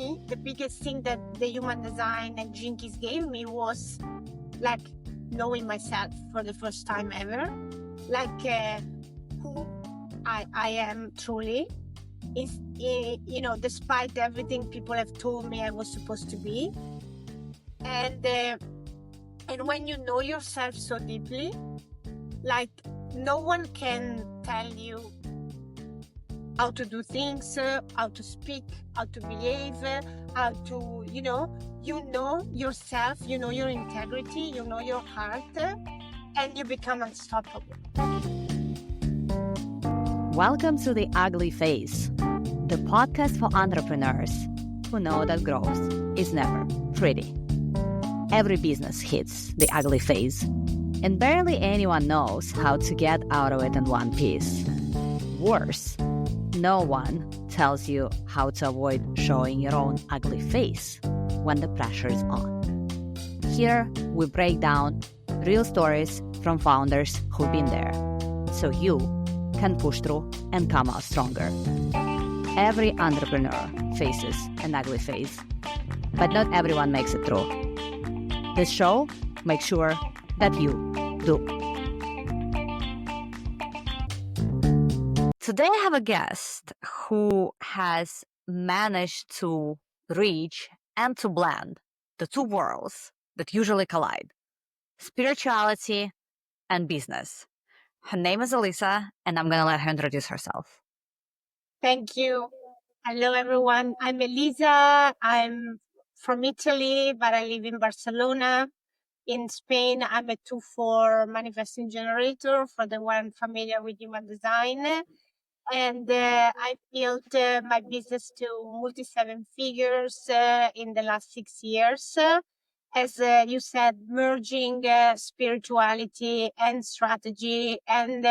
me, the biggest thing that the human design and Jinkies gave me was like knowing myself for the first time ever, like who I am truly. Is despite everything people have told me I was supposed to be, and when you know yourself so deeply, like no one can tell you how to do things, how to speak, how to behave, how to, you know yourself, you know your integrity, you know your heart, and you become unstoppable. Welcome to The Ugly Phase, the podcast for entrepreneurs who know that growth is never pretty. Every business hits the ugly phase, and barely anyone knows how to get out of it in one piece. Worse, no one tells you how to avoid showing your own ugly face when the pressure is on. Here, we break down real stories from founders who've been there, so you can push through and come out stronger. Every entrepreneur faces an ugly phase, but not everyone makes it through. This show makes sure that you do. Today I have a guest who has managed to reach and to blend the two worlds that usually collide: spirituality and business. Her name is Elisa, and I'm going to let her introduce herself. Thank you. Hello, everyone. I'm Elisa. I'm from Italy, but I live in Barcelona. In Spain, I'm a 2-4 manifesting generator, for the one familiar with human design. And I built my business to multi-seven figures in the last 6 years. As you said, merging spirituality and strategy. And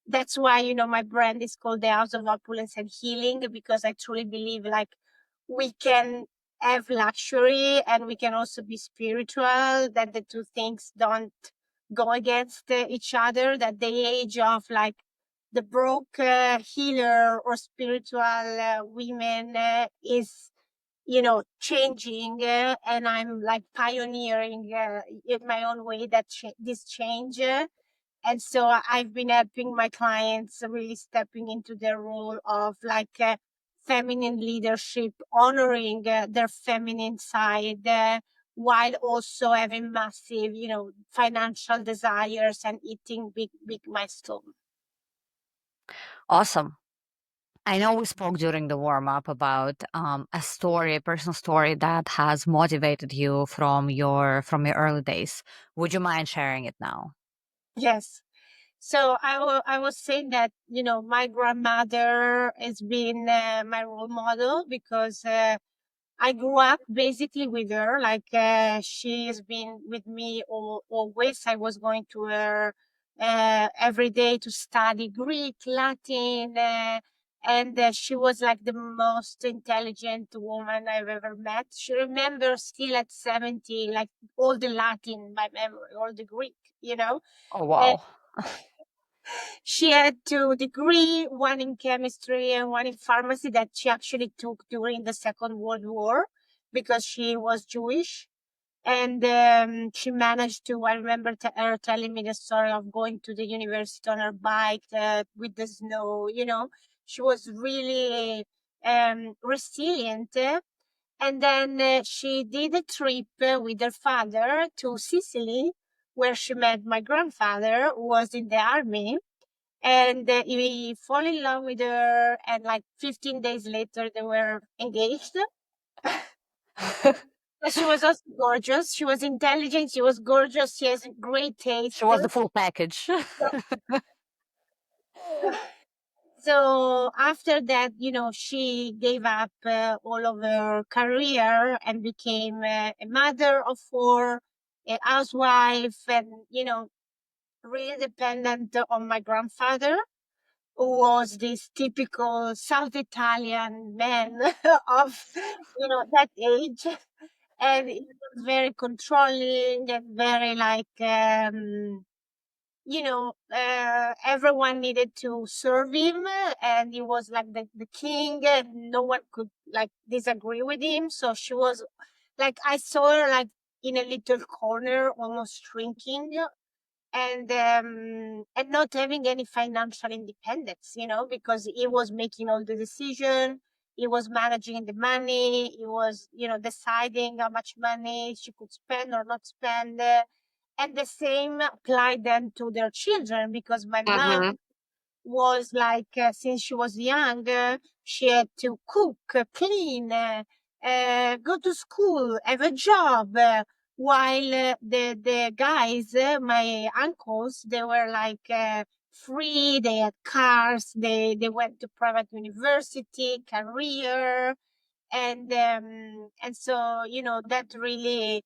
that's why, my brand is called the House of Opulence and Healing, because I truly believe like we can have luxury and we can also be spiritual, that the two things don't go against each other, that the age of like the broke healer or spiritual women is changing, and I'm like pioneering in my own way that this change. And so I've been helping my clients really stepping into their role of like feminine leadership, honoring their feminine side, while also having massive, financial desires and hitting big milestones. Awesome. I know we spoke during the warm-up about a personal story that has motivated you from your early days. Would you mind sharing it now? Yes. So I was saying that, my grandmother has been my role model, because I grew up basically with her. Like she has been with me always. I was going to her every day to study Greek, Latin, and she was like the most intelligent woman I've ever met. She remembers still at 70, like all the Latin by memory, all the Greek. Oh, Uh, wow. she had 2 degrees, one in chemistry and one in pharmacy, that she actually took during the Second World War because she was Jewish. And she managed to, I remember her telling me the story of going to the university on her bike with the snow. She was really resilient. And then she did a trip with her father to Sicily, where she met my grandfather, who was in the army. And he fell in love with her, and like 15 days later they were engaged. She was also gorgeous. She was intelligent. She was gorgeous. She has great taste. She was the full package. So after that, she gave up all of her career and became a mother of 4, a housewife, and, really dependent on my grandfather, who was this typical South Italian man of, that age. And it was very controlling and very like, everyone needed to serve him, and he was like the king, and no one could like disagree with him. So she was like, I saw her like in a little corner, almost shrinking, and not having any financial independence, because he was making all the decision, he was managing the money, he was, deciding how much money she could spend or not spend. And the same applied then to their children, because my mom Mm-hmm. was like, since she was young, she had to cook, clean, go to school, have a job. While the guys, my uncles, they were like free. They had cars. They went to private university, career, and so that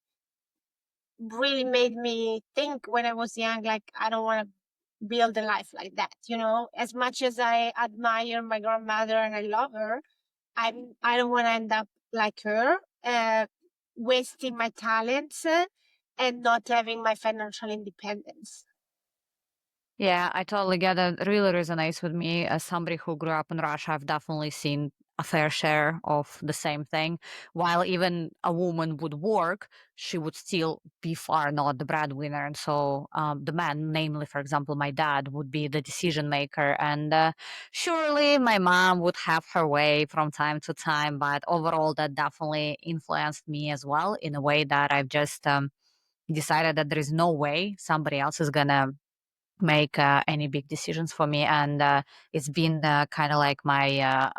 really made me think when I was young, like I don't want to build a life like that. As much as I admire my grandmother and I love her, I don't want to end up like her, wasting my talents, and not having my financial independence. Yeah, I totally get it. It really resonates with me. As somebody who grew up in Russia, I've definitely seen a fair share of the same thing. While even a woman would work, she would still be far not the breadwinner. And so the man, namely, for example, my dad, would be the decision maker. And surely my mom would have her way from time to time. But overall, that definitely influenced me as well in a way that I've just decided that there is no way somebody else is going to make any big decisions for me, and it's been kind of like my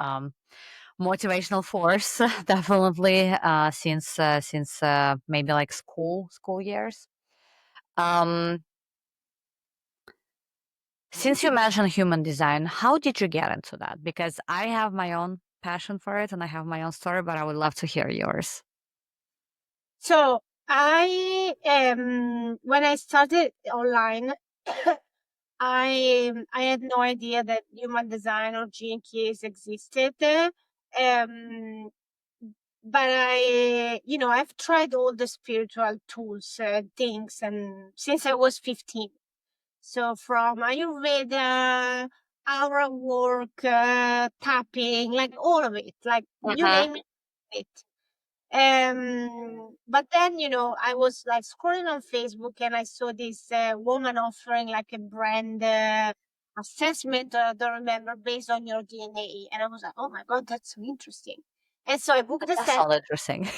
motivational force definitely since maybe like school years. um since you mentioned human design, how did you get into that? Because I have my own passion for it and I have my own story, but I would love to hear yours. So when I started online, I had no idea that human design or gene keys existed. Um, but I've tried all the spiritual tools, things, and since I was 15. So from Ayurveda, aura work, tapping, like all of it, like you Uh-huh. name it. But then, I was like scrolling on Facebook and I saw this woman offering like a brand assessment, I don't remember, based on your DNA. And I was like, oh my God, that's so interesting. And so I That sounds interesting.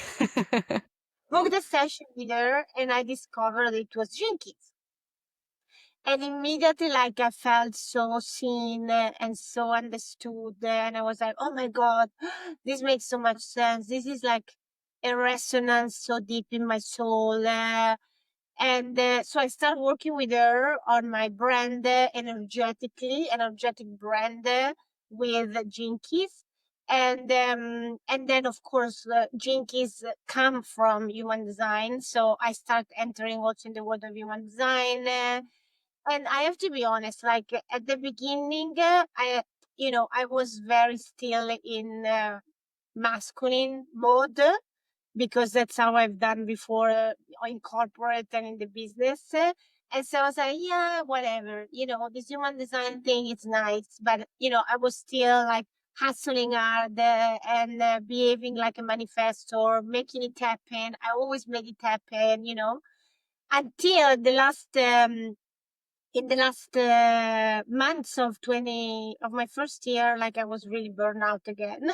booked a session with her, and I discovered it was Jenkins. And immediately, like, I felt so seen and so understood. And I was like, oh my God, this makes so much sense. This is like a resonance so deep in my soul. And so I started working with her on my brand, energetic brand with Jinkies. And then of course, Jinkies come from human design. So I start entering also in the world of human design. And I have to be honest, like at the beginning, I was very still in masculine mode, because that's how I've done before, in corporate and in the business. And so I was like, yeah, whatever, this human design thing is nice. But, I was still like hustling hard, and behaving like a manifestor, making it happen. I always made it happen, until in the last months of my first year, like I was really burned out again.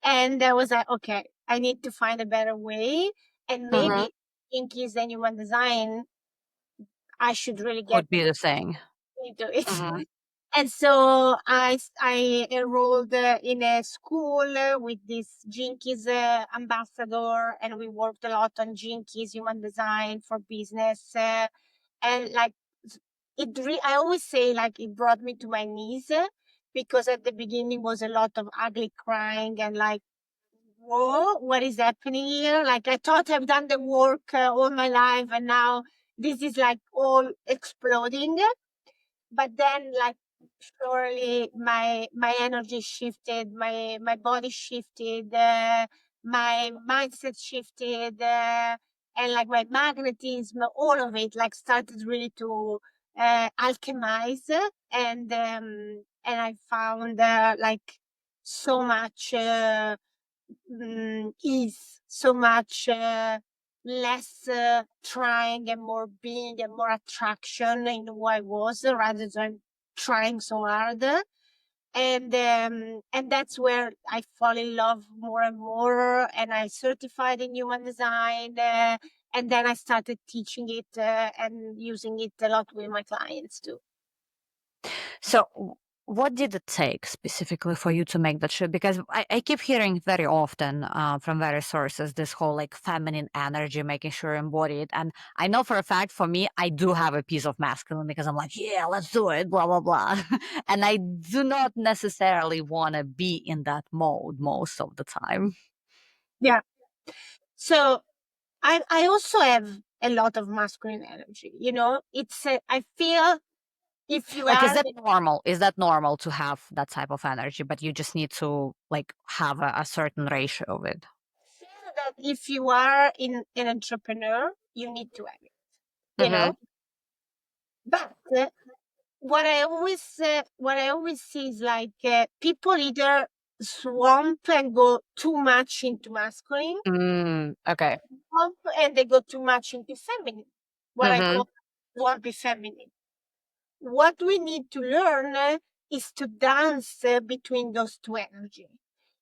And I was like, okay, I need to find a better way. And Mhm. maybe Inkies and human design, I should really get Could be the thing. into it. Mhm. And so I enrolled in a school with this Jinkies ambassador, and we worked a lot on Jinkies human design for business. And like I always say, like, it brought me to my knees, because at the beginning was a lot of ugly crying and like, whoa, what is happening here? Like, I thought I've done the work all my life, and now this is like all exploding. But then, like, surely my energy shifted, my body shifted, my mindset shifted, and like my magnetism, all of it, like, started really alchemize, and I found like so much ease, so much less trying and more being and more attraction in who I was rather than trying so hard. And that's where I fall in love more and more, and I certified in human design, and then I started teaching it and using it a lot with my clients too. So, what did it take specifically for you to make that shift? Because I keep hearing very often from various sources this whole like feminine energy, making sure embodied. And I know for a fact for me, I do have a piece of masculine because I'm like, yeah, let's do it, blah, blah, blah. And I do not necessarily want to be in that mode most of the time. Yeah. So I also have a lot of masculine energy. It's I feel if you Like, is are that normal? Is that normal to have that type of energy, but you just need to like have a certain ratio of it? feel that if you are in an entrepreneur, you need to have it. You Mm-hmm. know, but what I always see is like people either swamp and go too much into masculine, Okay. swamp and they go too much into feminine. What I Mm-hmm. call swampy feminine. What we need to learn is to dance between those two energy.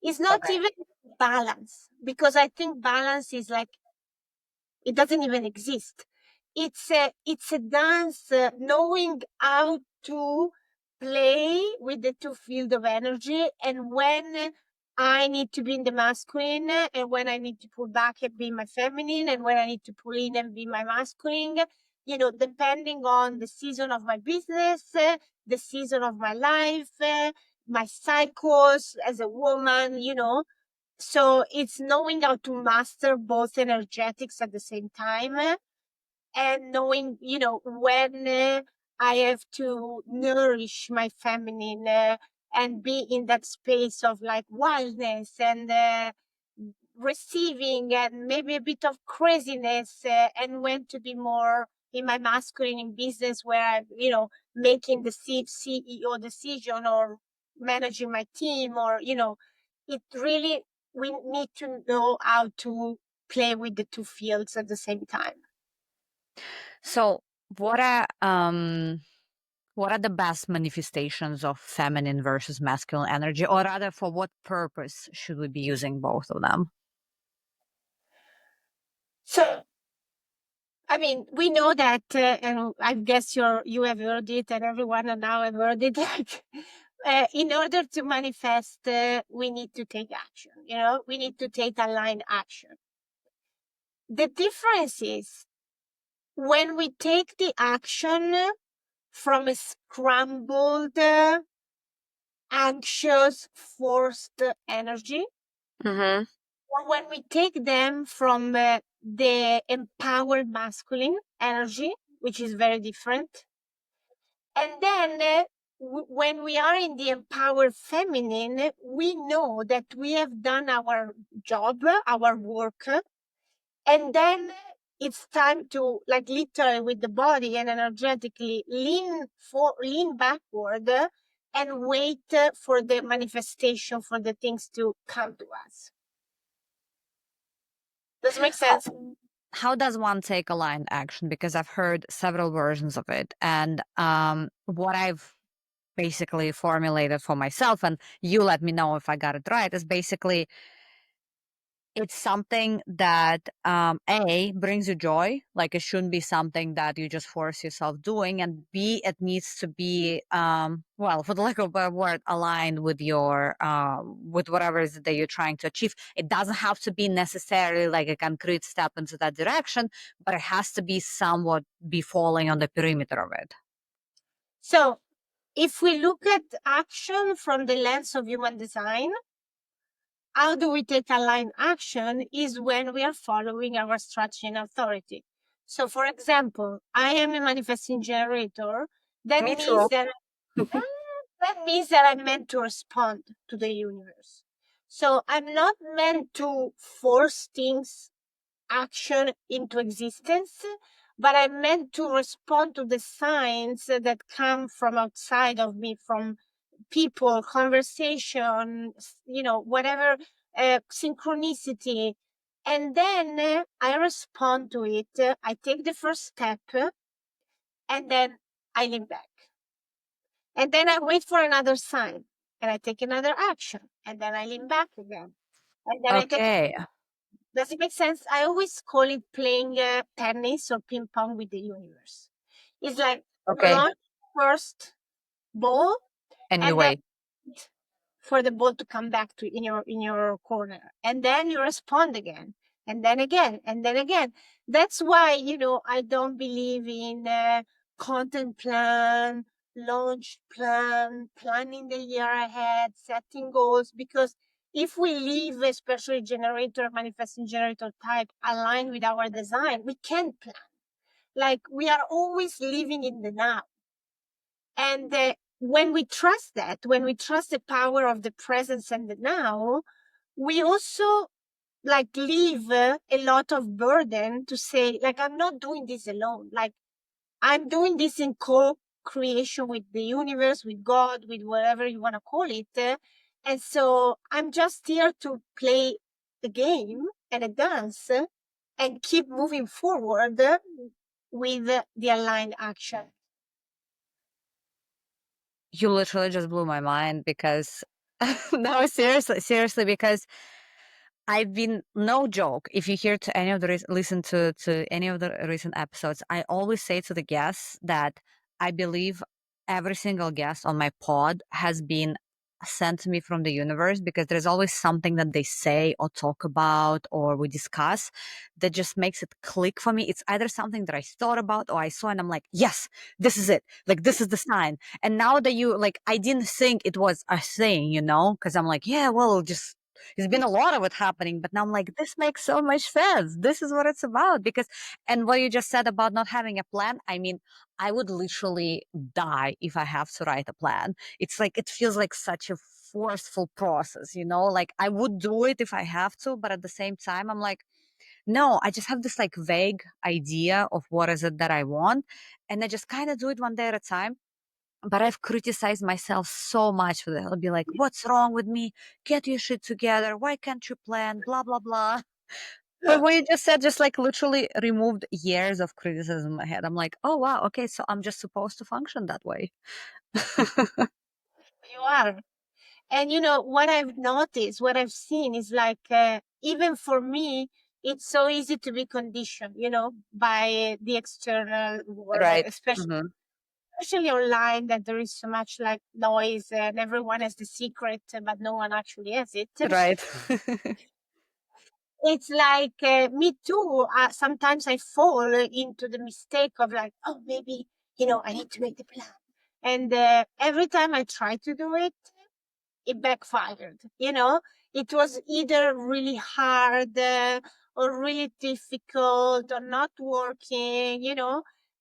It's not Okay. even balance, because I think balance is like it doesn't even exist. It's a dance, knowing how to play with the two field of energy, and when I need to be in the masculine, and when I need to pull back and be my feminine, and when I need to pull in and be my masculine, depending on the season of my business, the season of my life, my cycles as a woman, so it's knowing how to master both energetics at the same time, and knowing, when I have to nourish my feminine, and be in that space of like wildness and receiving and maybe a bit of craziness, and when to be more in my masculine in business where I'm, making the CEO decision or managing my team, or, it really, we need to know how to play with the two fields at the same time. So what are um what are the best manifestations of feminine versus masculine energy, or rather, for what purpose should we be using both of them? So, I mean, we know that, and I guess you have heard it, and everyone now have heard it. Like, in order to manifest, we need to take action. We need to take aligned action. The difference is when we take the action from a scrambled, anxious, forced energy, Mm-hmm. or when we take them from the empowered masculine energy, which is very different. And then when we are in the empowered feminine, we know that we have done our job, our work, and then it's time to, like, literally with the body and energetically lean backward, and wait for the manifestation, for the things to come to us. Does it make sense? How does one take aligned action? Because I've heard several versions of it, and what I've basically formulated for myself, and you let me know if I got it right, is basically it's something that a brings you joy. Like, it shouldn't be something that you just force yourself doing, and b, it needs to be well, for the lack of a better word, aligned with your with whatever it is that you're trying to achieve. It doesn't have to be necessarily like a concrete step into that direction, but it has to be somewhat be falling on the perimeter of it. So if we look at action from the lens of human design, how do we take aligned action is when we are following our strategy and authority. So, for example, I am a manifesting generator. That Me means too. that that means that I'm meant to respond to the universe. So I'm not meant to force things, action into existence, but I meant to respond to the signs that come from outside of me, from people, conversation, whatever, synchronicity. And then I respond to it. I take the first step, and then I lean back. And then I wait for another sign, and I take another action, and then I lean back again. And then I take. Okay. Does it make sense? I always call it playing tennis or ping pong with the universe. It's like you Okay. launch first ball, And you and then wait. for the ball to come back to in your corner, and then you respond again, and then again, and then again. That's why I don't believe in content plan, launch plan, planning the year ahead, setting goals, because if we leave, especially generator, manifesting generator type, aligned with our design, we can't plan. Like, we are always living in the now. And when we trust that, when we trust the power of the presence and the now, we also like leave a lot of burden to say, like, I'm not doing this alone. Like, I'm doing this in co-creation with the universe, with God, with whatever you want to call it. And so I'm just here to play a game and a dance, and keep moving forward with the aligned action. You literally just blew my mind because no, seriously, because I've been no joke. If you hear to any of the listen to any of the recent episodes, I always say to the guests that I believe every single guest on my pod has been sent to me from the universe, because there's always something that they say or talk about or we discuss that just makes it click for me. It's either something that I thought about or I saw and I'm like, yes, this is it. Like, this is the sign. And now that you like, I didn't think it was a thing, because I'm like, yeah, well, just it's been a lot of it happening, but now I'm like, this makes so much sense. This is what it's about. Because, and what you just said about not having a plan, I mean, I would literally die if I have to write a plan. It's like, it feels like such a forceful process, like I would do it if I have to, but at the same time, I'm like, no, I just have this like vague idea of what is it that I want. And I just kind of do it one day at a time, but I've criticized myself so much for that. I'll be like, what's wrong with me? Get your shit together. Why can't you plan? Blah, blah, blah. But what you just said just like literally removed years of criticism in my head. I'm like, oh, wow. Okay. So I'm just supposed to function that way. You are. And what I've noticed, what I've seen is like, even for me, it's so easy to be conditioned, by the external world, Right. especially online, that there is so much like noise and everyone has the secret, but no one actually has it. Right. It's like, me too. Sometimes I fall into the mistake of like, oh, maybe, I need to make the plan. And every time I try to do it, it backfired. It was either really hard, or really difficult, or not working,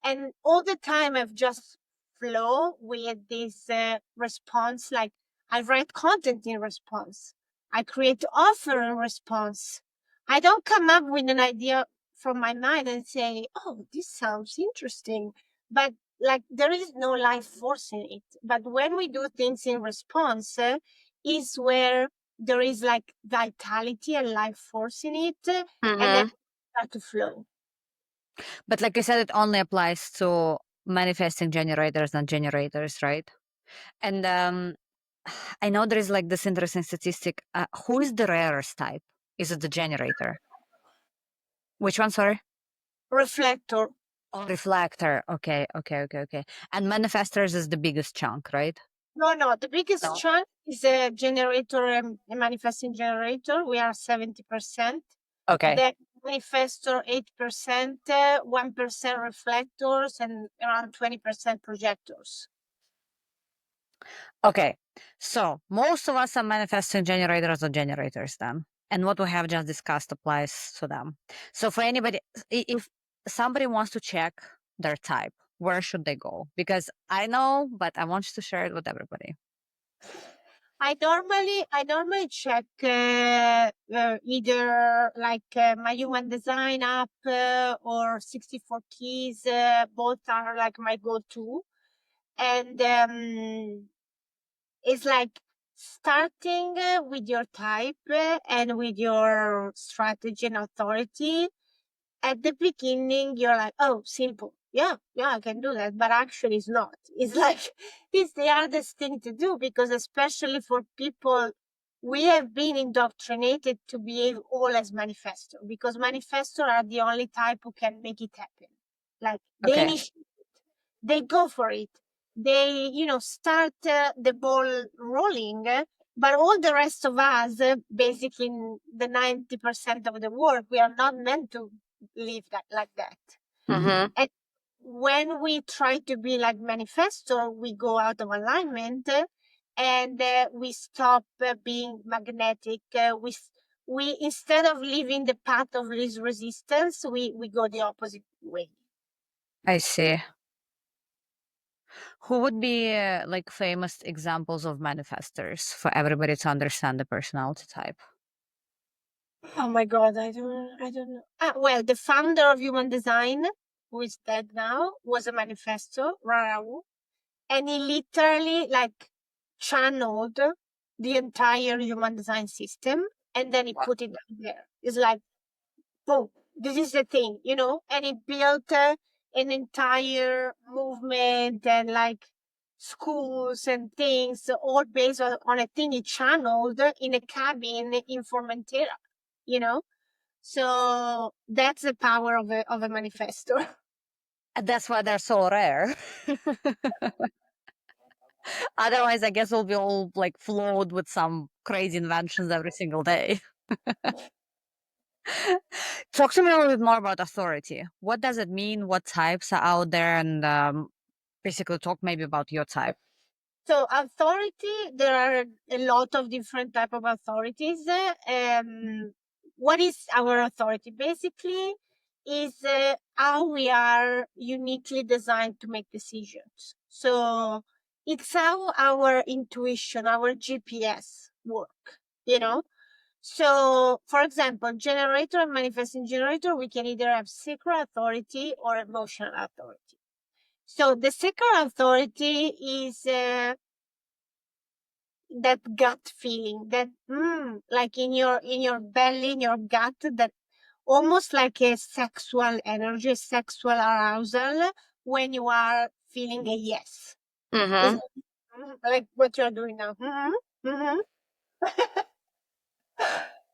and all the time I've just flow with this response. Like, I write content in response, I create offer in response. I don't come up with an idea from my mind and say, oh, this sounds interesting, but like, there is no life force in it. But when we do things in response, is where there is like vitality and life force in it, and then Hmm. start to flow. But like I said, it only applies to manifesting generators, not generators, right? And I know there is like this interesting statistic. Who is the rarest type? Is it the generator? Which one, sorry? Reflector. Oh, reflector. Okay, okay, okay, okay. And manifestors is the biggest chunk, right? No, the biggest No. chunk is a generator and a manifesting generator. We are 70%. Okay. The manifestor 8%, 1% reflectors, and around 20% projectors. Okay. So most of us are manifesting generators or generators then. And what we have just discussed applies to them. So for anybody, if somebody wants to check their type, where should they go? Because I know, but I want you to share it with everybody. I normally check either like my human design app or 64 keys. Both are like my go-to, and it's like starting with your type and with your strategy and authority. At the beginning you're like, oh, simple, yeah, I can do that, but actually it's not. It's like it's the hardest thing to do, because especially for people, we have been indoctrinated to behave all as manifesto, because manifesto are the only type who can make it happen. Like they Okay. initiate, they go for it, they start the ball rolling, but all the rest of us, basically the 90% of the work, we are not meant to live that like that. Mm-hmm. And when we try to be like manifesto, we go out of alignment, and we stop being magnetic. We instead of living the path of least resistance, we go the opposite way. I see. Who would be like famous examples of manifestors for everybody to understand the personality type? Oh my God, I don't know. Well, the founder of Human Design, who is dead now, was a manifesto, Rarau, and he literally like channeled the entire Human Design system, and then he Wow. put it out there. It's like, boom, this is the thing, and he built an entire movement and like schools and things, all based on a thing he channeled in a cabin in Formentera, you know? So that's the power of a manifesto. And that's why they're so rare. Otherwise, I guess we'll be all like flawed with some crazy inventions every single day. Talk to me a little bit more about authority. What does it mean? What types are out there? And basically, talk maybe about your type. So authority, there are a lot of different type of authorities. What is our authority? Basically, is how we are uniquely designed to make decisions. So it's how our intuition, our GPS work, you know? So, for example, generator and manifesting generator, we can either have sacral authority or emotional authority. So the sacral authority is that gut feeling, that like in your belly, in your gut, that almost like a sexual energy, sexual arousal when you are feeling a yes. It's Mm-hmm. like what you're doing now.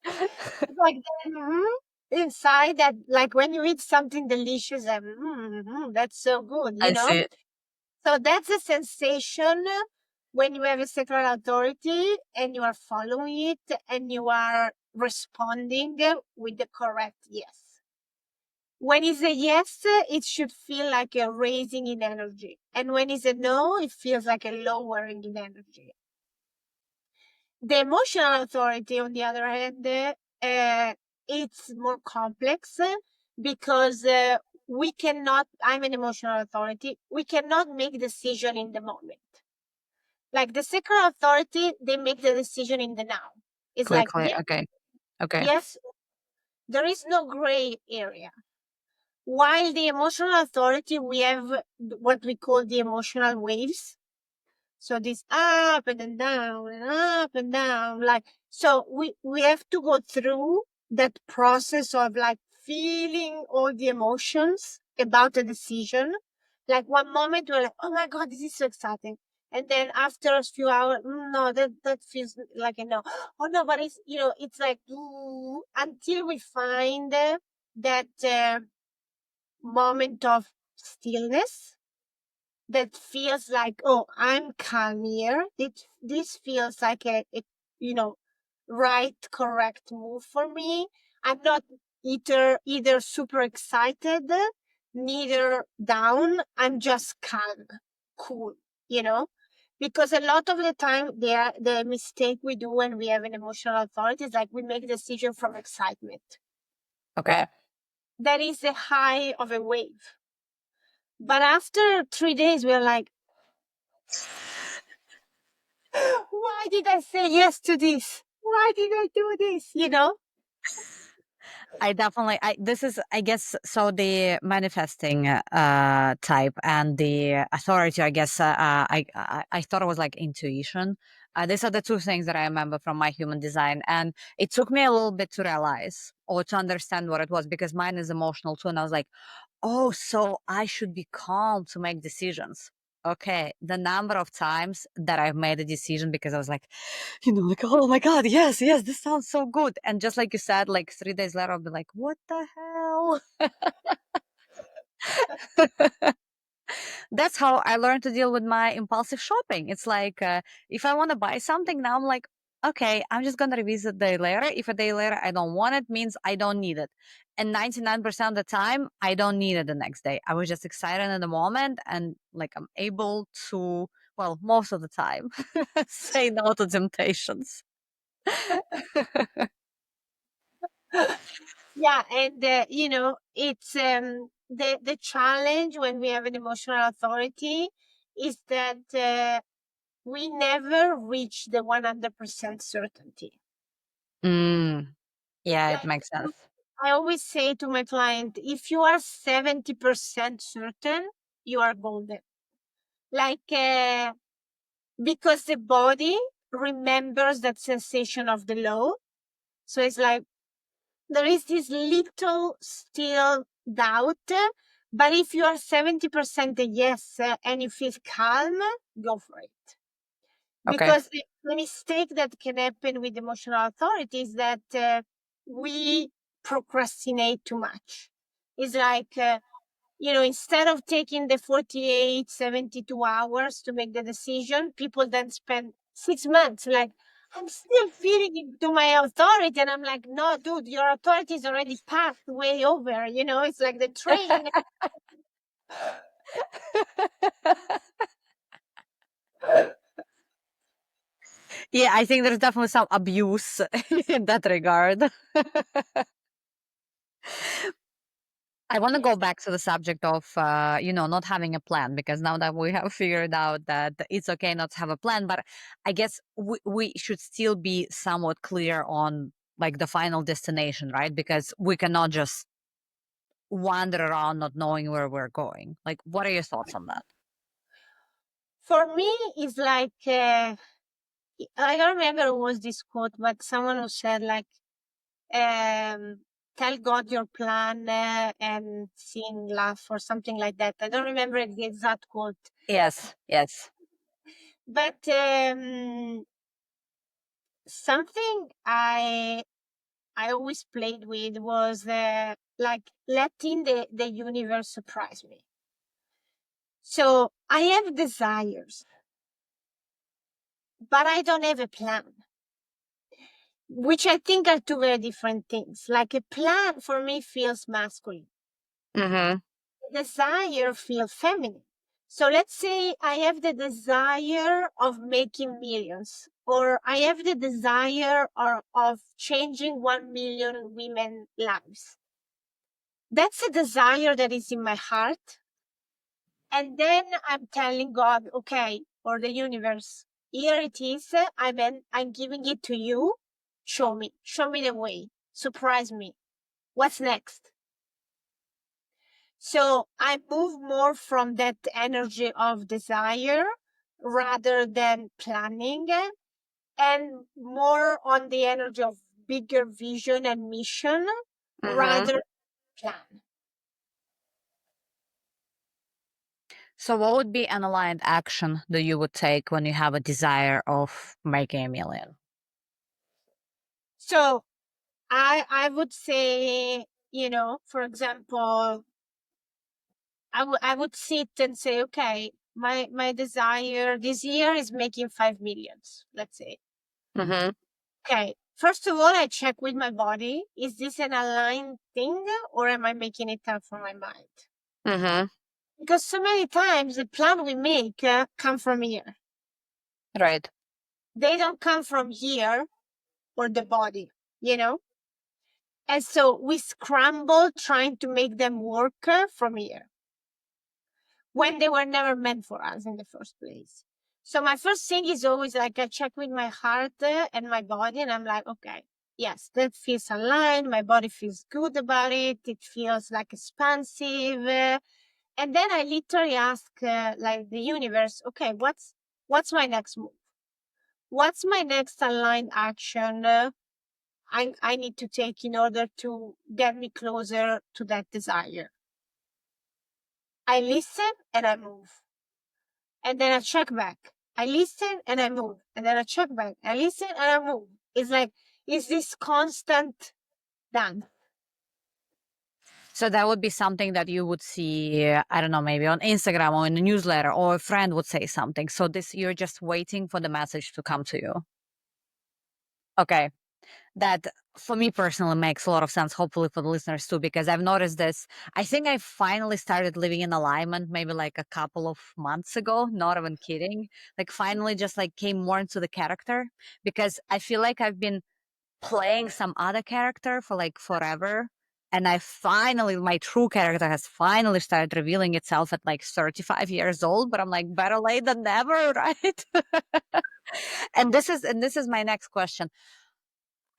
It's like that, inside that, like when you eat something delicious, and that's so good, I see. So that's a sensation when you have a sacral authority and you are following it and you are responding with the correct yes. When it's a yes, it should feel like a raising in energy. And when it's a no, it feels like a lowering in energy. The emotional authority, on the other hand, it's more complex because we cannot, I'm an emotional authority, we cannot make decision in the moment. Like the sacral authority, they make the decision in the now. It's like, Quickly. yes, Okay. Okay. yes, there is no gray area. While the emotional authority, we have what we call the emotional waves. So this up and then down and up and down, like, so we have to go through that process of like feeling all the emotions about a decision. Like one moment we're like, oh my God, this is so exciting. And then after a few hours, no, that feels like a no. Oh no, but it's, it's like, until we find that moment of stillness that feels like, oh, I'm calm here. This feels like a you know right, correct move for me. I'm not either super excited, neither down. I'm just calm, cool, you know. Because a lot of the time, the mistake we do when we have an emotional authority is like we make a decision from excitement. Okay. That is the high of a wave. But after 3 days, we're like, Why did I say yes to this? Why did I do this? I definitely, this is, I guess, so the manifesting type and the authority, I guess, I thought it was like intuition. These are the two things that I remember from my human design. And it took me a little bit to realize or to understand what it was, because mine is emotional too. And I was like, oh, so I should be calm to make decisions. Okay, the number of times that I've made a decision because I was like, like, oh my God, yes, yes, this sounds so good. And just like you said, like 3 days later, I'll be like, what the hell? That's how I learned to deal with my impulsive shopping. It's like, if I want to buy something now, I'm like, okay, I'm just going to revisit a day later. If a day later I don't want it, means I don't need it. And 99% of the time, I don't need it the next day. I was just excited in the moment, and like I'm able to, well, most of the time, say no to temptations. Yeah, and it's the challenge when we have an emotional authority is that we never reach the 100% certainty. Mm, yeah, it Like, makes sense. I always say to my client, if you are 70% certain, you are golden. Like, because the body remembers that sensation of the low. So it's like there is this little still doubt, but if you are 70% a yes and you feel calm, go for it. Okay. Because the mistake that can happen with emotional authority is that we procrastinate too much. It's like, instead of taking the 48, 72 hours to make the decision, people then spend 6 months like, I'm still feeling into my authority. And I'm like, no, dude, your authority is already passed way over. It's like the train. Yeah, I think there's definitely some abuse in that regard. I want to Yes. go back to the subject of, not having a plan, because now that we have figured out that it's okay not to have a plan, but I guess we should still be somewhat clear on like the final destination, right? Because we cannot just wander around not knowing where we're going. Like, what are your thoughts on that? For me, it's like, I don't remember who was this quote, but someone who said like, um, tell God your plan and sing, laugh, or something like that. I don't remember the exact quote, Yes, yes. but something I always played with was like letting the universe surprise me. So I have desires, but I don't have a plan, which I think are two very different things. Like a plan for me feels masculine. Mm-hmm. Desire feels feminine. So let's say I have the desire of making millions, or I have the desire of changing 1 million women lives. That's a desire that is in my heart. And then I'm telling God, okay, or the universe, here it is. I'm giving it to you. Show me the way. Surprise me. What's next? So I move more from that energy of desire rather than planning, and more on the energy of bigger vision and mission Mm-hmm. rather than plan. So, what would be an aligned action that you would take when you have a desire of making a million? So I would say, for example, I would sit and say, okay, my desire this year is making 5 millions, let's say. Mm-hmm. Okay. First of all, I check with my body. Is this an aligned thing or am I making it up for my mind? Mm-hmm. Because so many times the plan we make come from here. Right. They don't come from here or the body, you know? And so we scramble trying to make them work from here when they were never meant for us in the first place. So my first thing is always like I check with my heart and my body, and I'm like, okay, yes, that feels aligned. My body feels good about it. It feels like expansive. And then I literally ask like the universe, okay, what's my next move? What's my next aligned action I need to take in order to get me closer to that desire? I listen and I move. And then I check back. I listen and I move. And then I check back. I listen and I move. It's like, it's this constant dance. So that would be something that you would see, I don't know, maybe on Instagram or in a newsletter, or a friend would say something. So this, you're just waiting for the message to come to you. Okay. That for me personally makes a lot of sense, hopefully for the listeners too, because I've noticed this. I think I finally started living in alignment maybe like a couple of months ago, not even kidding. Like finally just like came more into the character, because I feel like I've been playing some other character for like forever. And I finally, my true character has finally started revealing itself at like 35 years old, but I'm like, better late than never, right? And this is my next question.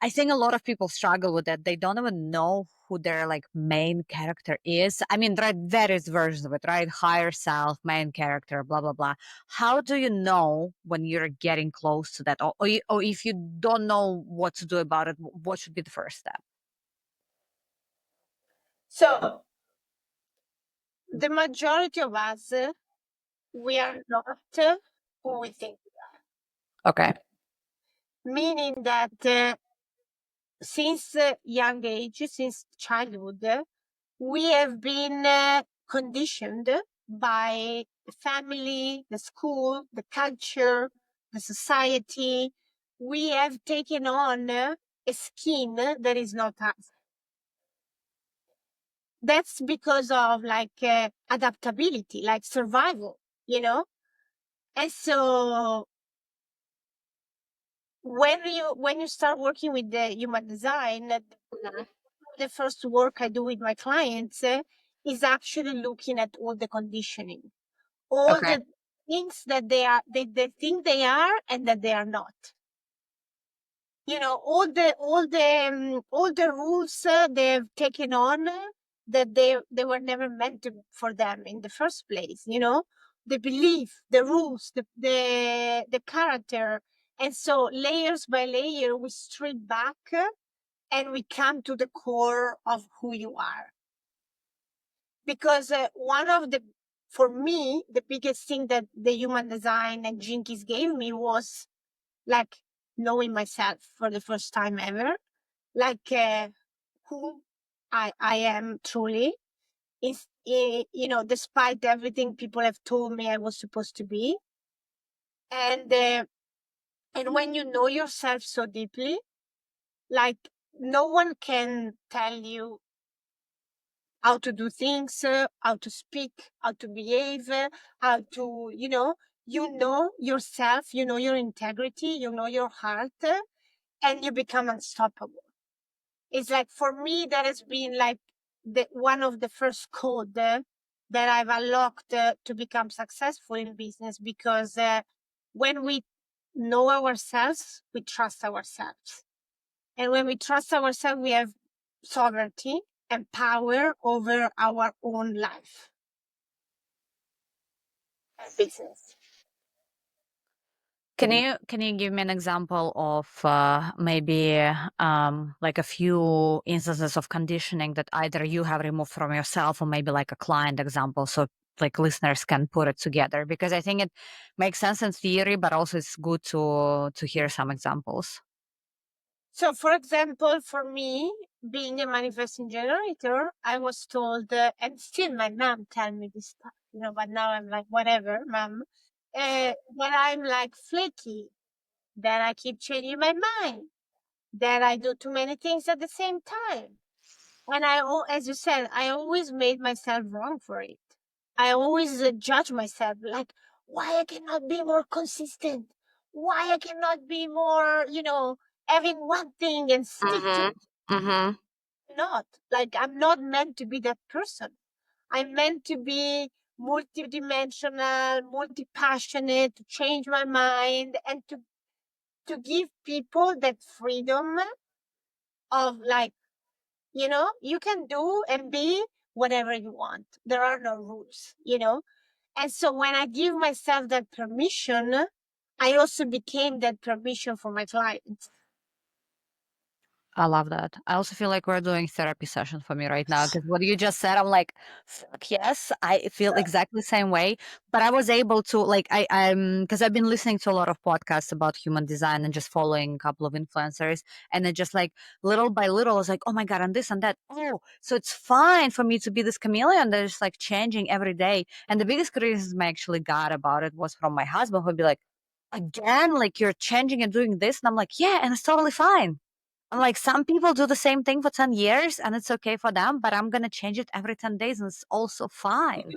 I think a lot of people struggle with that. They don't even know who their like main character is. I mean, there are various versions of it, right? Higher self, main character, blah blah blah. How do you know when you're getting close to that, or if you don't know what to do about it, what should be the first step? So the majority of us, we are not who we think. Okay. Meaning that since young age, since childhood, we have been conditioned by the family, the school, the culture, the society. We have taken on a skin that is not us. That's because of like adaptability, like survival, you know? And so when you start working with the human design, the first work I do with my clients is actually looking at all the conditioning, all Okay. the things that they think they are and that they are not. You know, all the rules they've taken on that they were never meant to, for them in the first place. You know, the belief, the rules, the character, and so layers by layer we strip back and we come to the core of who you are. Because one of the, for me, the biggest thing that the human design and Jinkies gave me was like knowing myself for the first time ever, like who I am truly is, despite everything people have told me I was supposed to be. And when you know yourself so deeply, like no one can tell you how to do things, how to speak, how to behave, how to, you know yourself, you know your integrity, you know your heart, and you become unstoppable. It's like for me, that has been like one of the first code that I've unlocked to become successful in business, because when we know ourselves, we trust ourselves. And when we trust ourselves, we have sovereignty and power over our own life and business. Can you give me an example of maybe like a few instances of conditioning that either you have removed from yourself, or maybe like a client example, so like listeners can put it together? Because I think it makes sense in theory, but also it's good to hear some examples. So, for example, for me, being a manifesting generator, I was told, and still my mom tell me this stuff, but now I'm like, whatever, mom, that I'm like flaky, that I keep changing my mind, that I do too many things at the same time. And as you said, I always made myself wrong for it. I always judge myself like, why I cannot be more consistent? Why I cannot be more, having one thing and stick to Mm-hmm. it? Mm-hmm. Not like I'm not meant to be that person. I'm meant to be multidimensional, multi-passionate, to change my mind and to give people that freedom of like, you can do and be whatever you want. There are no rules. And so when I give myself that permission, I also became that permission for my clients. I love that. I also feel like we're doing therapy session for me right now because what you just said, I'm like, fuck yes, I feel exactly the same way. But I was able to like I'm because I've been listening to a lot of podcasts about human design and just following a couple of influencers, and then just like little by little, I was like, oh my god, and this and that. Oh, so it's fine for me to be this chameleon that is like changing every day. And the biggest criticism I actually got about it was from my husband, who'd be like, again, like you're changing and doing this, and I'm like, yeah, and it's totally fine. I'm like, some people do the same thing for 10 years and it's okay for them, but I'm going to change it every 10 days and it's also fine.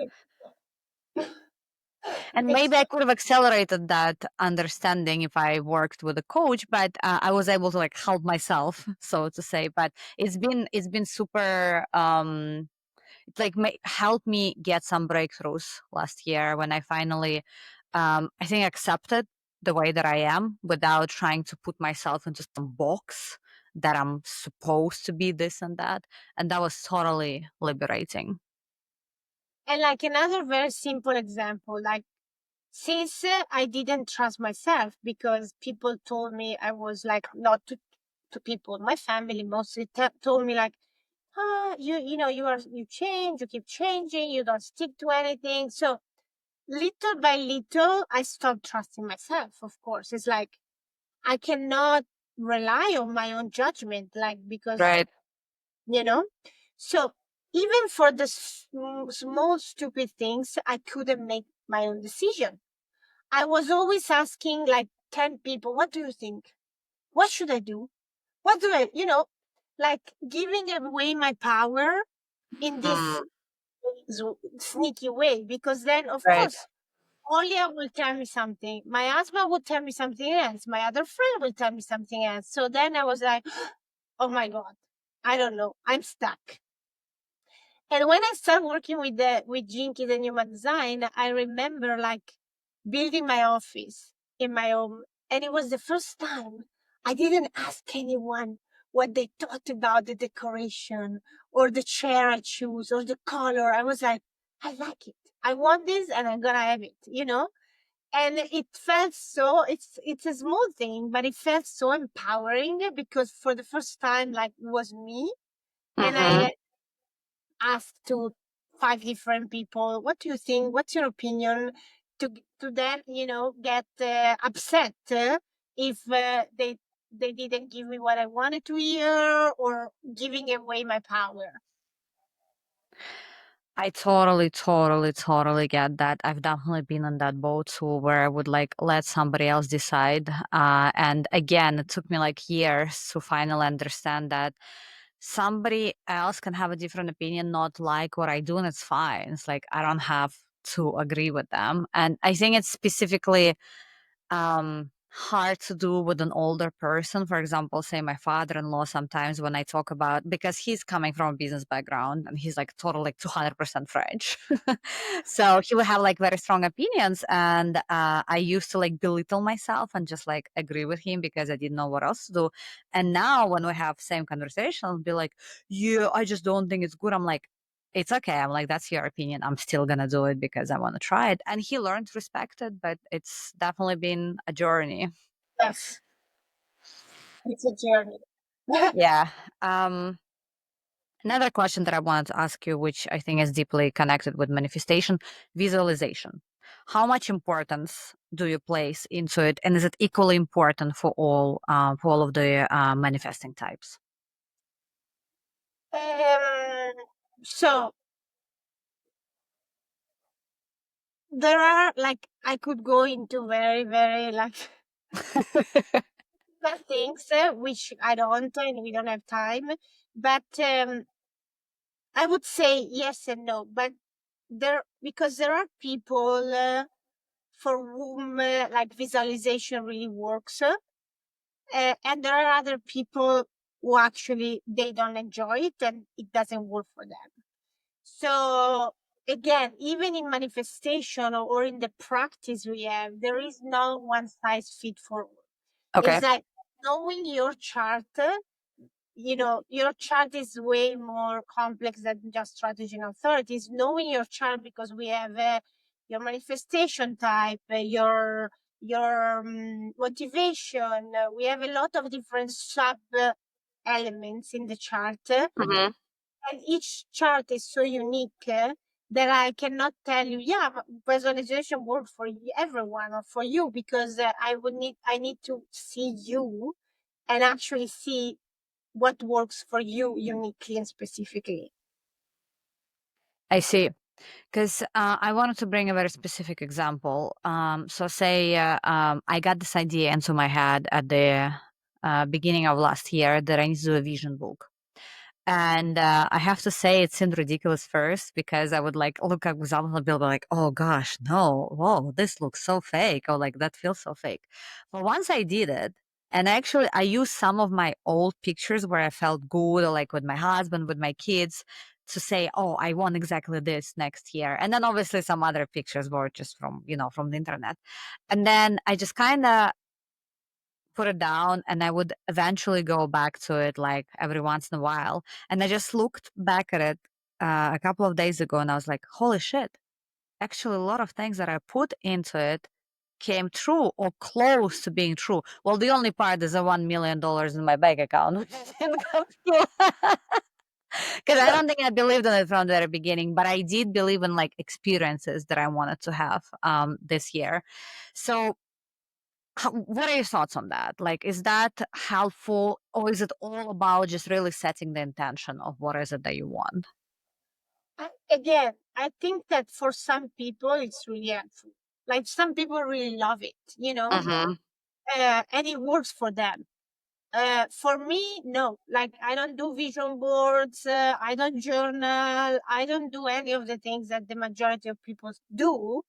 And maybe I Exactly. could have accelerated that understanding if I worked with a coach, but I was able to like help myself, so to say. But it's been super it like helped me get some breakthroughs last year when I finally I think accepted the way that I am without trying to put myself into some box that I'm supposed to be this and that, and that was totally liberating. And like another very simple example, like since I didn't trust myself because people told me I was like not to people, my family mostly told me like, you change, you keep changing, you don't stick to anything. So little by little, I stopped trusting myself. Of course, it's like I cannot rely on my own judgment, like because Right. you know. So even for the small stupid things, I couldn't make my own decision. I was always asking like 10 people, what do you think? What should I do? What do like giving away my power in this Mm, sneaky way? Because then, of right. course, Olia will tell me something. My husband will tell me something else. My other friend will tell me something else. So then I was like, oh my God, I don't know. I'm stuck. And when I started working with Jinky, the human design, I remember like building my office in my home. And it was the first time I didn't ask anyone what they thought about the decoration or the chair I choose or the color. I was like, I like it. I want this and I'm gonna have it. And it felt so it's a small thing, but it felt so empowering because for the first time like it was me. And Hmm. I asked to 5 different people, what do you think, what's your opinion, to then get upset if they didn't give me what I wanted to hear or giving away my power. I totally, totally, totally get that. I've definitely been on that boat too, where I would like let somebody else decide. And again, it took me like years to finally understand that somebody else can have a different opinion, not like what I do, and it's fine. It's like I don't have to agree with them. And I think it's specifically hard to do with an older person. For example, say my father-in-law, sometimes when I talk about, because he's coming from a business background and he's like total like 200% French. So he would have like very strong opinions, and I used to like belittle myself and just like agree with him because I didn't know what else to do. And now when we have same conversation, I'll be like, yeah, I just don't think it's good. I'm like, it's okay. I'm like, that's your opinion. I'm still gonna do it because I want to try it. And he learned to respect it, but it's definitely been a journey. Yes, it's a journey. Yeah. Um, Another question that I wanted to ask you, which I think is deeply connected with manifestation, visualization. How much importance do you place into it, and is it equally important for all of the manifesting types? um, so there are like I could go into very very like different things which I don't and we don't have time, but I would say yes and no, but because there are people for whom like visualization really works, and there are other people who actually they don't enjoy it and it doesn't work for them. So again, even in manifestation or in the practice we have, there is no one size fit for all. Okay. It's like knowing your chart, your chart is way more complex than just strategy and authorities. Knowing your chart, because we have your manifestation type, your motivation. We have a lot of different sub elements in the chart, Hmm. and each chart is so unique that I cannot tell you, yeah, visualization works for everyone or for you, because I need to see you and actually see what works for you uniquely and specifically. I see. Because I wanted to bring a very specific example. So, say I got this idea into my head at the beginning of last year that I need to do a vision book. And I have to say, it seemed ridiculous first because I would like look at examples and be like, oh gosh, no, whoa, this looks so fake. Or like, that feels so fake. But once I did it, and actually I used some of my old pictures where I felt good, or like with my husband, with my kids, to say, oh, I want exactly this next year. And then obviously some other pictures were just from, from the internet. And then I just kind of put it down, and I would eventually go back to it like every once in a while. And I just looked back at it a couple of days ago, and I was like, holy shit, actually, a lot of things that I put into it came true or close to being true. Well, the only part is the $1 million in my bank account, which didn't come true. Because I don't think I believed in it from the very beginning, but I did believe in like experiences that I wanted to have this year. So what are your thoughts on that? Like, is that helpful, or is it all about just really setting the intention of what is it that you want? Again, I think that for some people it's really helpful. Like some people really love it, Mm-hmm. and it works for them. For me, no. Like I don't do vision boards. I don't journal. I don't do any of the things that the majority of people do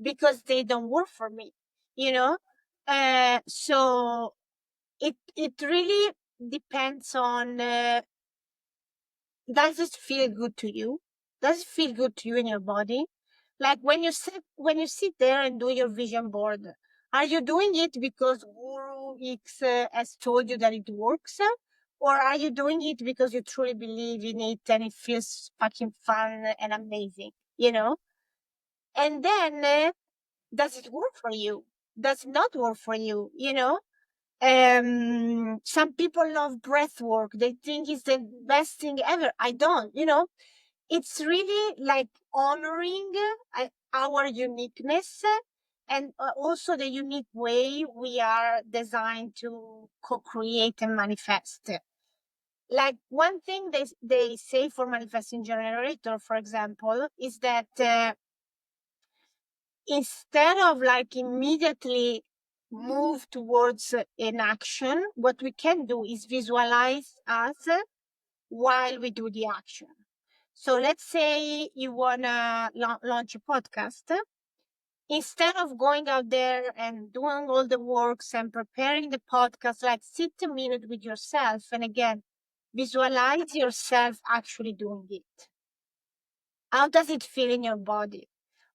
because they don't work for me. You know. So it really depends on, does it feel good to you? Does it feel good to you in your body? Like when you sit there and do your vision board, are you doing it because Guru X has told you that it works? Or are you doing it because you truly believe in it and it feels fucking fun and amazing, you know? And then, does it work for you? Does it not work for you, you know? Some people love breath work. They think it's the best thing ever. I don't, it's really like honoring our uniqueness, and also the unique way we are designed to co-create and manifest. Like one thing they say for manifesting generator, for example, is that instead of like immediately move towards an action, what we can do is visualize us while we do the action. So let's say you want to launch a podcast. Instead of going out there and doing all the works and preparing the podcast, like sit a minute with yourself and again, visualize yourself actually doing it. How does it feel in your body?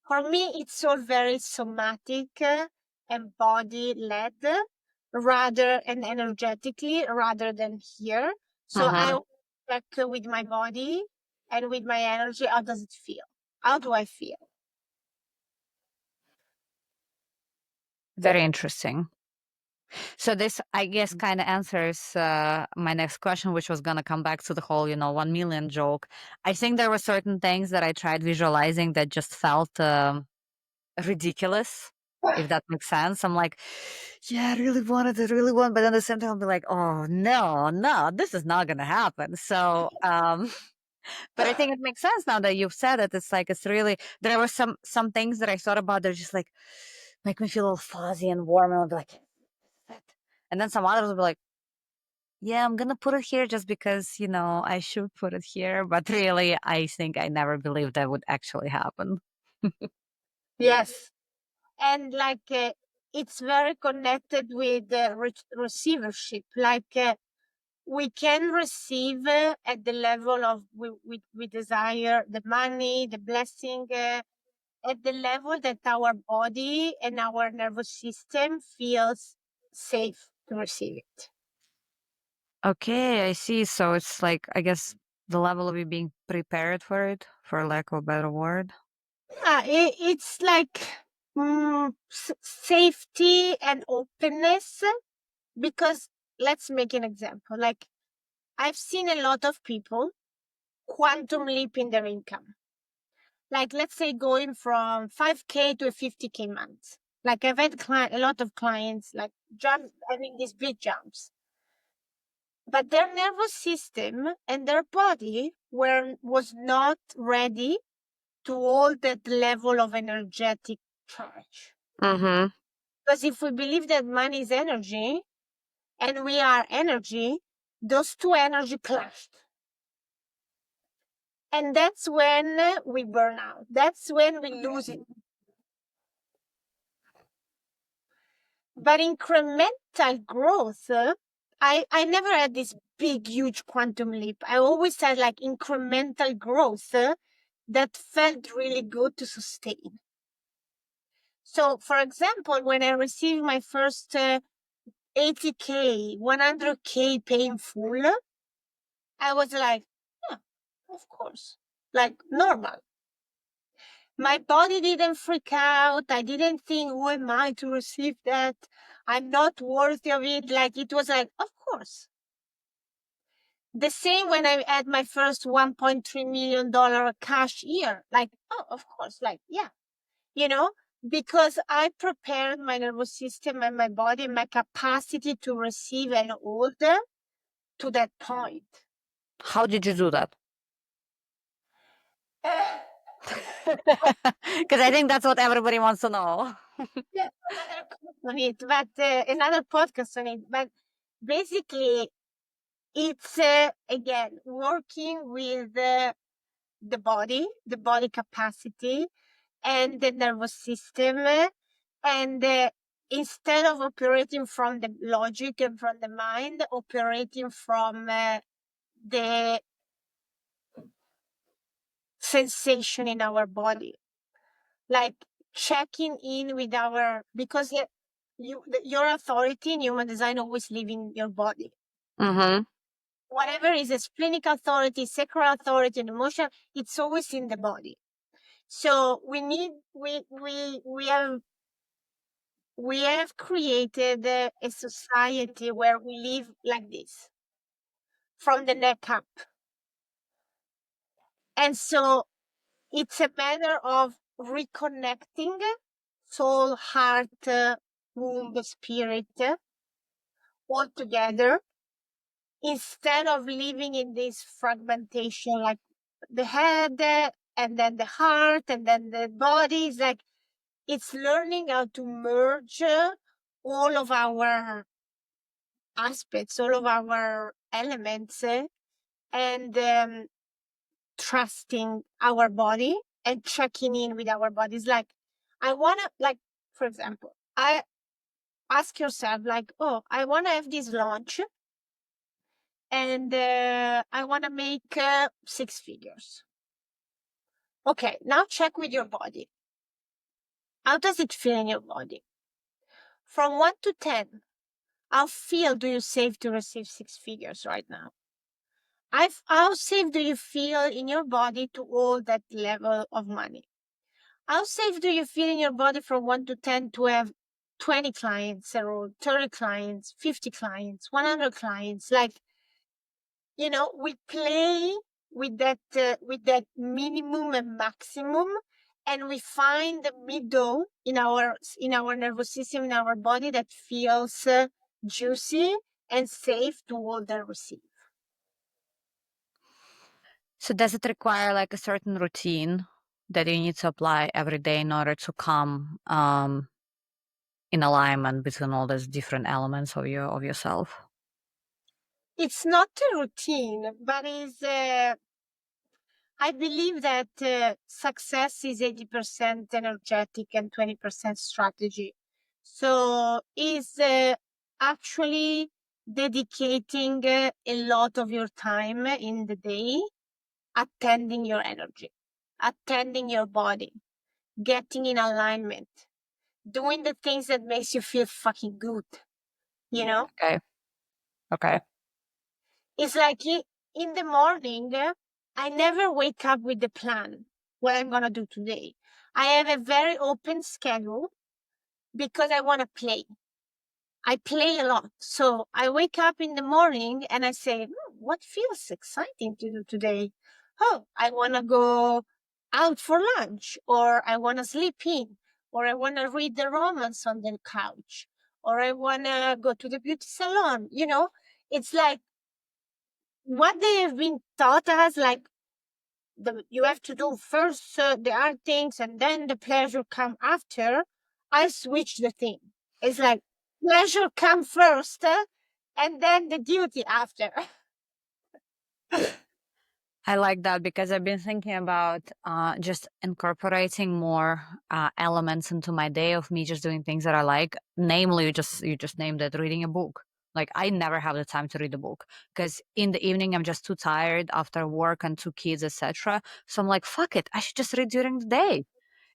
For me, it's all very somatic and body led rather and energetically rather than here. So Mm-hmm. I check with my body and with my energy. How does it feel? How do I feel? Very interesting. So this, I guess, kind of answers my next question, which was gonna come back to the whole, 1 million joke. I think there were certain things that I tried visualizing that just felt ridiculous, if that makes sense. I'm like, yeah, I really wanted it, really want, but then at the same time, I'll be like, oh no, no, this is not gonna happen. So, but I think it makes sense now that you've said it. It's like it's really, there were some things that I thought about. They're just like make me feel all fuzzy and warm, and I'll be like, "That." And then some others will be like, yeah, I'm gonna put it here just because I should put it here. But really, I think I never believed that would actually happen. Yes. And like it's very connected with receivership. Like we can receive at the level of we desire the money, the blessing, at the level that our body and our nervous system feels safe to receive it. Okay, I see. So it's like, I guess, the level of you being prepared for it, for lack of a better word. Yeah, it's like safety and openness. Because let's make an example. Like I've seen a lot of people quantum leap in their income. Like let's say going from 5K to a 50K month. Like I've had a lot of clients like having these big jumps. But their nervous system and their body was not ready to hold that level of energetic charge. Mm-hmm. Because if we believe that money is energy and we are energy, those two energy clashed. And that's when we burn out. That's when we lose it. But incremental growth, I never had this big, huge quantum leap. I always had like incremental growth that felt really good to sustain. So, for example, when I received my first 80K, 100K painful, I was like, yeah, of course, like normal. My body didn't freak out. I didn't think, who am I to receive that? I'm not worthy of it. Like it was like, of course. The same when I had my first $1.3 million cash year. Like, oh, of course. Like, yeah, you know, because I prepared my nervous system and my body, my capacity to receive and hold to that point. How did you do that? Because I think that's what everybody wants to know. Yeah, another course on it, but another podcast on it. But basically, it's again working with the body capacity, and the nervous system, and instead of operating from the logic and from the mind, operating from the sensation in our body, like checking in with our because your authority in human design always live in your body. Mm-hmm. Whatever is a splenic authority, sacral authority, and emotion, it's always in the body. So we have created a society where we live like this, from the neck up. And so it's a matter of reconnecting soul, heart, womb, spirit all together, instead of living in this fragmentation, like the head and then the heart and then the body. Is like it's learning how to merge all of our aspects, all of our elements, and trusting our body and checking in with our bodies. Like I want to, like, for example, I ask yourself like, oh, I want to have this launch and I want to make 6 figures. Okay, now check with your body. How does it feel in your body? From 1 to 10, how do you safe to receive 6 figures right now? How safe do you feel in your body to hold that level of money? How safe do you feel in your body from 1 to 10 to have 20 clients or 30 clients, 50 clients, 100 clients? Like, we play with that minimum and maximum, and we find the middle in our nervous system, in our body, that feels juicy and safe to hold and receive. So does it require like a certain routine that you need to apply every day in order to come in alignment between all these different elements of yourself? It's not a routine, but is I believe that success is 80% energetic and 20% strategy. So is actually dedicating a lot of your time in the day, attending your energy, attending your body, getting in alignment, doing the things that makes you feel fucking good, you know? Okay. Okay. It's like in the morning, I never wake up with the plan what I'm gonna do today. I have a very open schedule because I want to play. I play a lot. So I wake up in the morning and I say, what feels exciting to do today? Oh, I want to go out for lunch, or I want to sleep in, or I want to read the romance on the couch, or I want to go to the beauty salon. It's like what they have been taught us, like you have to do first the hard things and then the pleasure come after. I switch the thing. It's like pleasure come first, and then the duty after. I like that because I've been thinking about just incorporating more elements into my day of me just doing things that I like. Namely, you just named it, reading a book. Like I never have the time to read a book because in the evening I'm just too tired after work and two kids, etc. So I'm like, fuck it, I should just read during the day.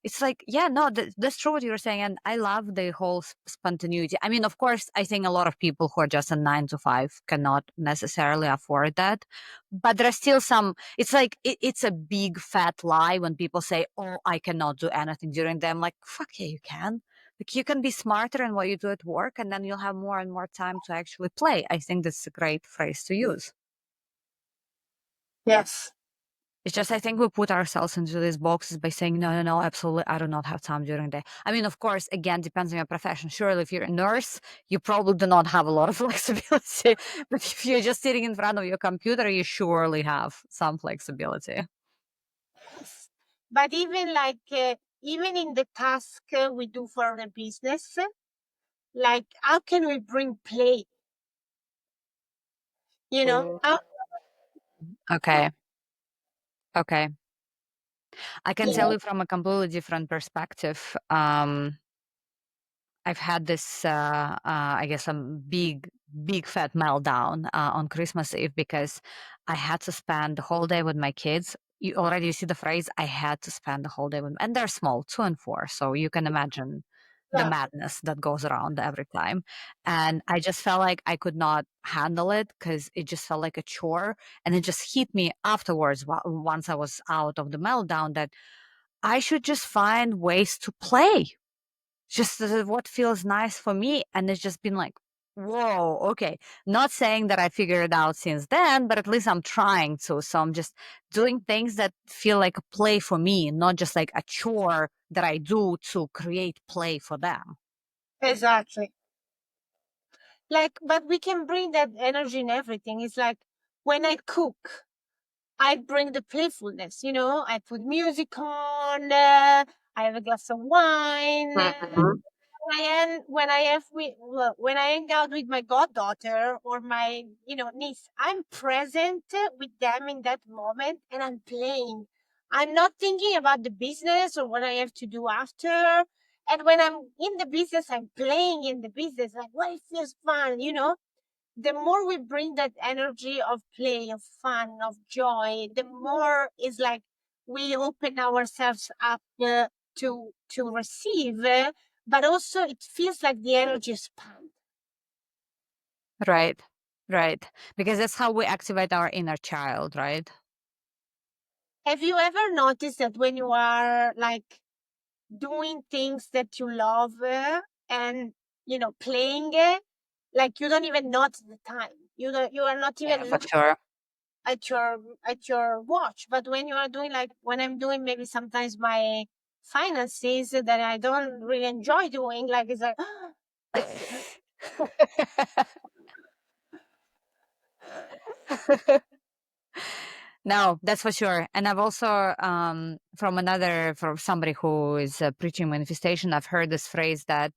It's like, yeah, no, that's true what you were saying. And I love the whole spontaneity. I mean, of course, I think a lot of people who are just a 9 to 5 cannot necessarily afford that. But there are still some, it's like, it's a big fat lie when people say, oh, I cannot do anything during them. Like, fuck yeah, you can. Like, you can be smarter in what you do at work, and then you'll have more and more time to actually play. I think that's a great phrase to use. Yes. It's just I think we put ourselves into these boxes by saying no, no, no, absolutely, I do not have time during the day. I mean, of course, again, depends on your profession. Surely, if you're a nurse, you probably do not have a lot of flexibility. But if you're just sitting in front of your computer, you surely have some flexibility. Yes. But even like even in the task we do for the business, like how can we bring play? Oh. How, Okay. Okay. I can tell yeah, you from a completely different perspective. I've had this, I guess, a big fat meltdown on Christmas Eve because I had to spend the whole day with my kids. You already see the phrase, I had to spend the whole day with them. And they're small, 2 and 4. So you can imagine the yeah, madness that goes around every time. And I just felt like I could not handle it because it just felt like a chore. And it just hit me afterwards, once I was out of the meltdown, that I should just find ways to play just what feels nice for me. And it's just been like, whoa, okay. Not saying that I figured it out since then, but at least I'm trying to. So I'm just doing things that feel like a play for me, not just like a chore that I do to create play for them. exactly. Like, but we can bring that energy in everything. It's like when I cook, I bring the playfulness, I put music on, I have a glass of wine. When I hang out with my goddaughter or my, niece, I'm present with them in that moment and I'm playing. I'm not thinking about the business or what I have to do after. And when I'm in the business, I'm playing in the business. Like, well, it feels fun, the more we bring that energy of play, of fun, of joy, the more is like we open ourselves up to receive, but also it feels like the energy is pumped. Right. Right. Because that's how we activate our inner child, right? Have you ever noticed that when you are like doing things that you love and playing, like you don't even notice the time. You are not even Yeah, for looking sure. at your watch. But when you are doing, like when I'm doing maybe sometimes my finances that I don't really enjoy doing, like it's like it's No, that's for sure. And I've also, from somebody who is preaching manifestation, I've heard this phrase that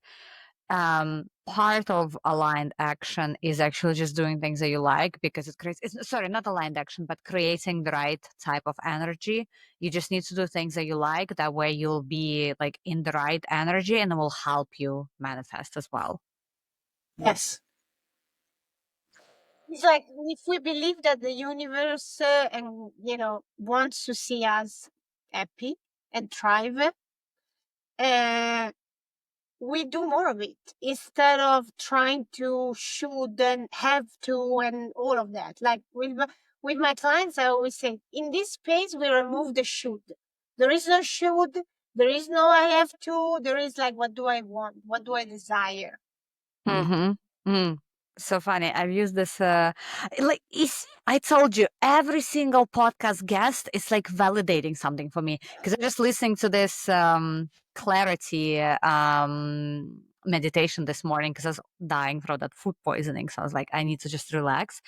part of aligned action is actually just doing things that you like because sorry, not aligned action, but creating the right type of energy. You just need to do things that you like. That way you'll be like in the right energy and it will help you manifest as well. yes. It's like if we believe that the universe and wants to see us happy and thrive, uh, we do more of it instead of trying to should and have to and all of that. Like with my clients, I always say, in this space, we remove the should. There is no should. There is no I have to. There is like, what do I want? What do I desire? Mm-hmm. Mm. So funny. I've used this like I told you, every single podcast guest is like validating something for me. Because I'm just listening to this clarity meditation this morning because I was dying from that food poisoning. So I was like, I need to just relax.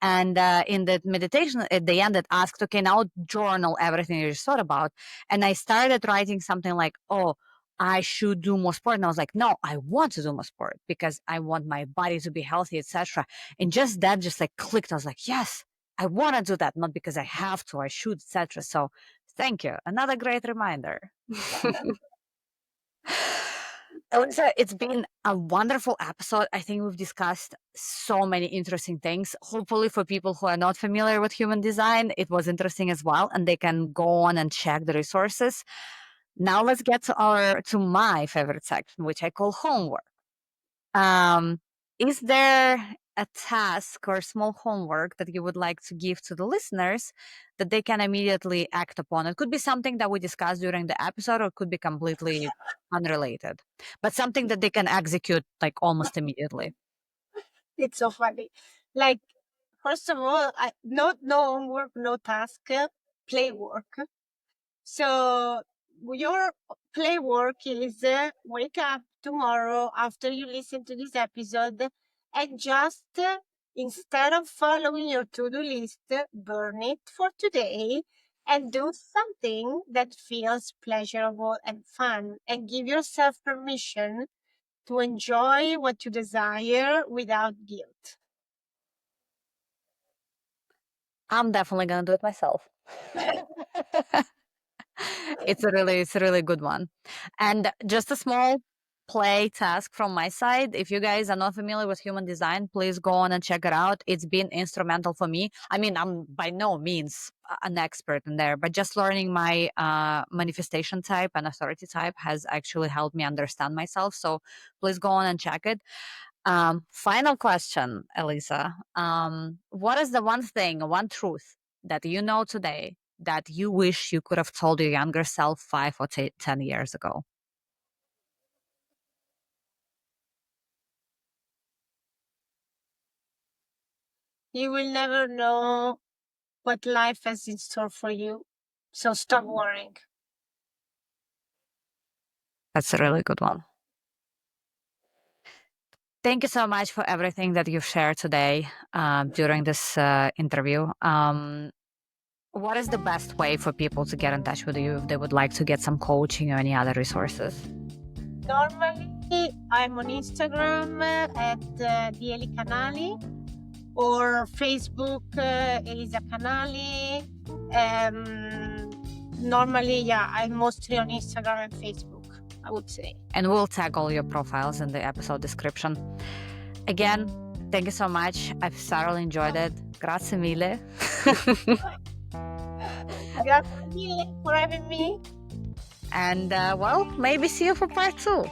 And in the meditation at the end, it asked, okay, now journal everything you just thought about. And I started writing something like, oh, I should do more sport. And I was like, no, I want to do more sport because I want my body to be healthy, etc. And just that just like clicked. I was like, yes, I want to do that, not because I have to, I should, etc. So thank you. Another great reminder. Elisa, it's been a wonderful episode. I think we've discussed so many interesting things. Hopefully, for people who are not familiar with human design, it was interesting as well, and they can go on and check the resources. Now let's get to my favorite section, which I call homework. Um, is there a task or small homework that you would like to give to the listeners that they can immediately act upon? It could be something that we discussed during the episode, or it could be completely unrelated, but something that they can execute like almost immediately. It's so funny. Like, first of all, no homework, no task, play work. So your play work is wake up tomorrow after you listen to this episode and just instead of following your to-do list, burn it for today and do something that feels pleasurable and fun, and give yourself permission to enjoy what you desire without guilt. I'm definitely gonna do it myself. It's a really good one. And just a small play task from my side. If you guys are not familiar with human design, please go on and check it out. It's been instrumental for me. I mean, I'm by no means an expert in there, but just learning my manifestation type and authority type has actually helped me understand myself. So please go on and check it. Final question, Elisa. What is the one thing, one truth that you know today that you wish you could have told your younger self 5 or 10 years ago? You will never know what life has in store for you. So stop worrying. That's a really good one. Thank you so much for everything that you've shared today during this interview. What is the best way for people to get in touch with you if they would like to get some coaching or any other resources? Normally, I'm on Instagram at the Eli Canali, or Facebook Elisa Canali. Normally, yeah, I'm mostly on Instagram and Facebook, I would say. And we'll tag all your profiles in the episode description. Again, thank you so much. I've thoroughly enjoyed it. Grazie mille. Grazie mille for having me. And well, maybe see you for part 2.